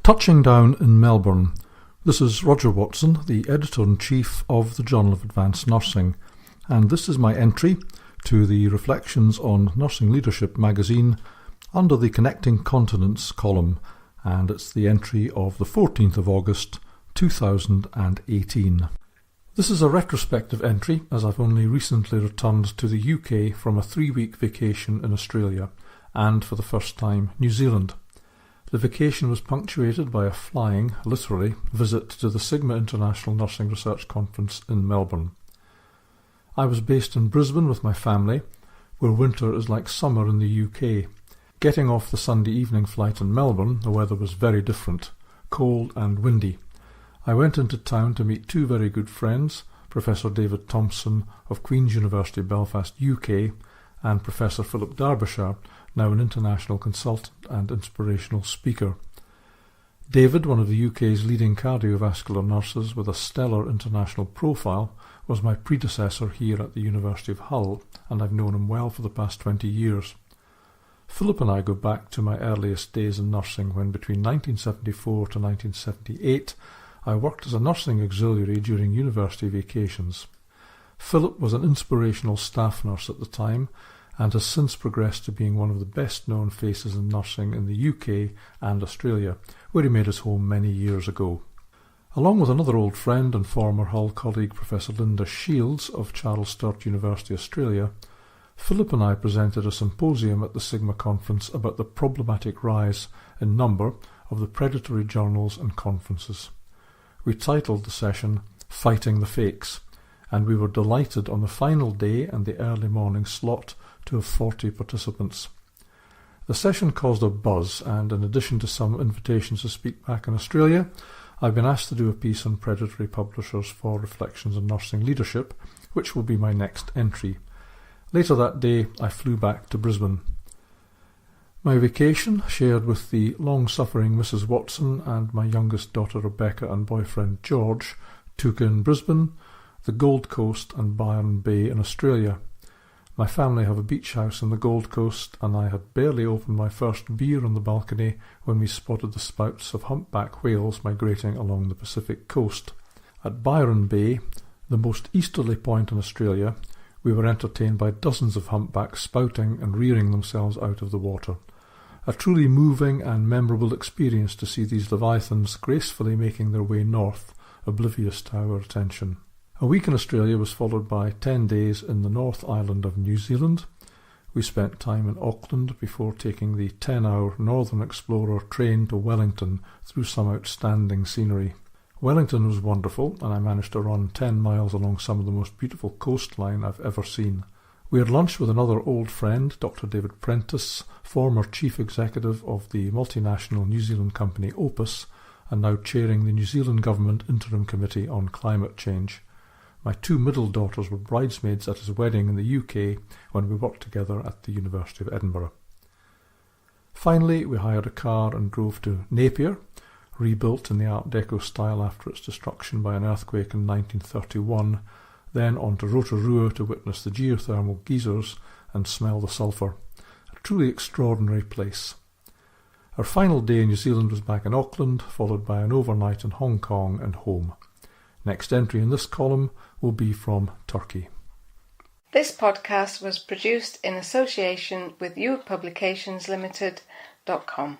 Touching down in Melbourne. This is Roger Watson, the Editor-in-Chief of the Journal of Advanced Nursing, and this is my entry to the Reflections on Nursing Leadership magazine under the Connecting Continents column, and it's the entry of the 14th of August 2018. This is a retrospective entry, as I've only recently returned to the UK from a 3-week vacation in Australia, and for the first time New Zealand. The vacation was punctuated by a flying, literally, visit to the Sigma International Nursing Research Conference in Melbourne. I was based in Brisbane with my family, where winter is like summer in the UK. Getting off the Sunday evening flight in Melbourne, the weather was very different, cold and windy. I went into town to meet two very good friends, Professor David Thompson of Queen's University Belfast, UK, and Professor Philip Derbyshire, now an international consultant and inspirational speaker. David, one of the UK's leading cardiovascular nurses with a stellar international profile, was my predecessor here at the University of Hull, and I've known him well for the past 20 years. Philip and I go back to my earliest days in nursing when between 1974 to 1978 I worked as a nursing auxiliary during university vacations. Philip was an inspirational staff nurse at the time and has since progressed to being one of the best-known faces in nursing in the UK and Australia, where he made his home many years ago. Along with another old friend and former Hull colleague, Professor Linda Shields of Charles Sturt University, Australia, Philip and I presented a symposium at the Sigma conference about the problematic rise in number of the predatory journals and conferences. We titled the session Fighting the Fakes, and we were delighted on the final day and the early morning slot to have 40 participants. The session caused a buzz, and in addition to some invitations to speak back in Australia, I've been asked to do a piece on predatory publishers for Reflections on Nursing Leadership, which will be my next entry. Later that day, I flew back to Brisbane. My vacation, shared with the long-suffering Mrs. Watson and my youngest daughter Rebecca and boyfriend George, took in Brisbane, the Gold Coast and Byron Bay in Australia. My family have a beach house in the Gold Coast, and I had barely opened my first beer on the balcony when we spotted the spouts of humpback whales migrating along the Pacific coast. At Byron Bay, the most easterly point in Australia, we were entertained by dozens of humpbacks spouting and rearing themselves out of the water. A truly moving and memorable experience to see these leviathans gracefully making their way north, oblivious to our attention. A week in Australia was followed by 10 days in the North Island of New Zealand. We spent time in Auckland before taking the 10-hour Northern Explorer train to Wellington through some outstanding scenery. Wellington was wonderful, and I managed to run 10 miles along some of the most beautiful coastline I've ever seen. We had lunch with another old friend, Dr. David Prentice, former Chief Executive of the multinational New Zealand company Opus, and now chairing the New Zealand Government Interim Committee on Climate Change. My two middle daughters were bridesmaids at his wedding in the UK when we worked together at the University of Edinburgh. Finally, we hired a car and drove to Napier, rebuilt in the Art Deco style after its destruction by an earthquake in 1931, then on to Rotorua to witness the geothermal geysers and smell the sulphur. A truly extraordinary place. Our final day in New Zealand was back in Auckland, followed by an overnight in Hong Kong and home. Next entry in this column will be from Turkey. This podcast was produced in association with youpublicationslimited.com.